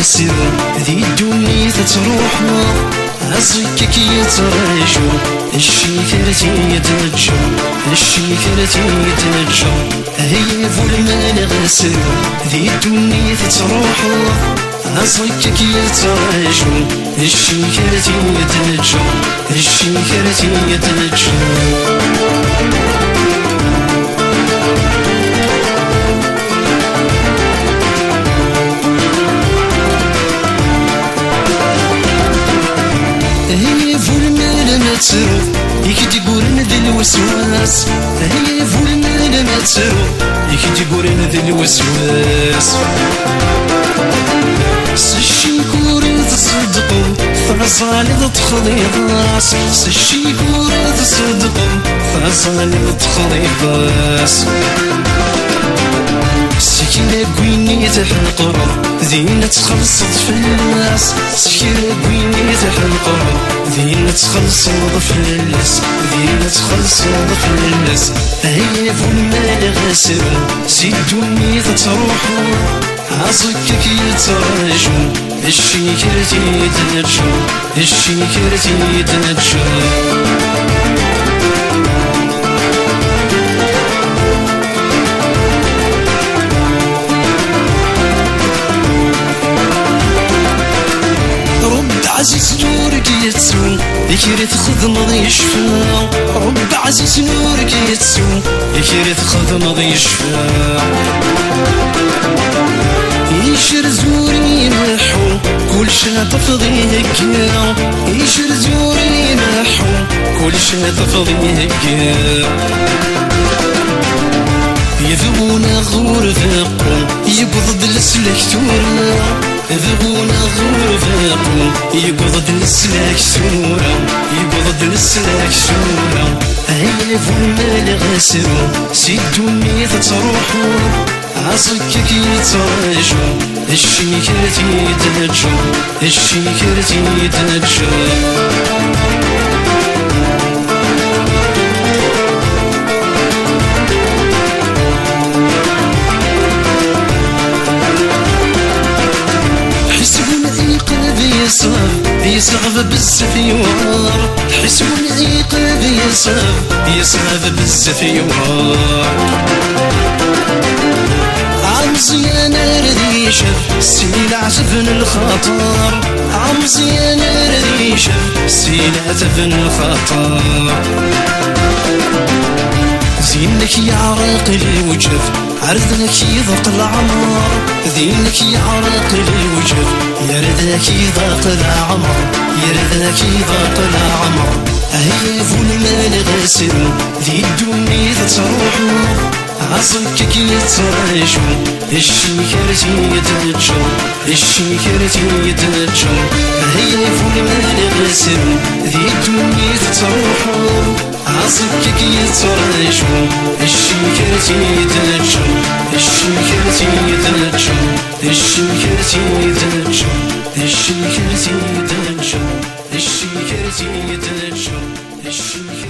غسر ذي الدنيا تروح عصيك يترجو الشيكرتي يترجو الشيكرتي يترجو هي فول غسر ذي الدنيا تروح عصيك يترجو الشيكرتي يترجو الشيكرتي يترجو يكدي قورن ذي الوسواس هي فول مال ما تسرو يكدي قورن ذي الوسواس سشي كورن تصدقو فازالي تخليضاس سشي كورن تصدقو فازالي تخليضاس سكينة قويني تحلقر ذينا تخلصت في الناس سكينة قويني تحلقر ذينا تخلصت في الناس ذينا تخلصت في الناس هي فول مال غسر سيدوني تروح عصكك يترجو الشيكرتي يتنجو الشيكرتي يتنجو عزيز نورك يتسو يكري تخذ مضي يشفى رب عزيز نورك يتسو يكري تخذ مضي يشفى يشر زوري محو كل شاطف ضيهكا يشر زوري محو كل شاطف ضيهكا يذبونا غور فاقو يقضد السلك تورا يذبونا غور فاقو يقضد السلك سورا يقضد السلك سورا هيا فول مال غسرو سيدوني تروحو عصكك يترجو الشيكرتي يتنجو الشيكرتي يتنجو يصعب بزاف يوار حسبون عقاب يصعب بزاف يوار عمزيان ردي شف سيلع تفن الخطر عمزيان ردي شف سيلع تفن الخطر زينك يعرق الوجف عرضك يضاق العمر ذينك يعرق الوجف يردك يضاق العمر يردك يضاق العمر هيا فول مال غسر ذي الدنيا تروحو عصكك يترجو الشيكرتي يتنجو الشيكرتي يتنجو هيا فول مال غسر ذي الدنيا تروحو عصكك يترجو الشيكرتي يتنجو الشيكرتي يتنجو الشيكرتي يتنجو الشيكرتي يتنجو الشيكرتي يتنجو الشيكرتي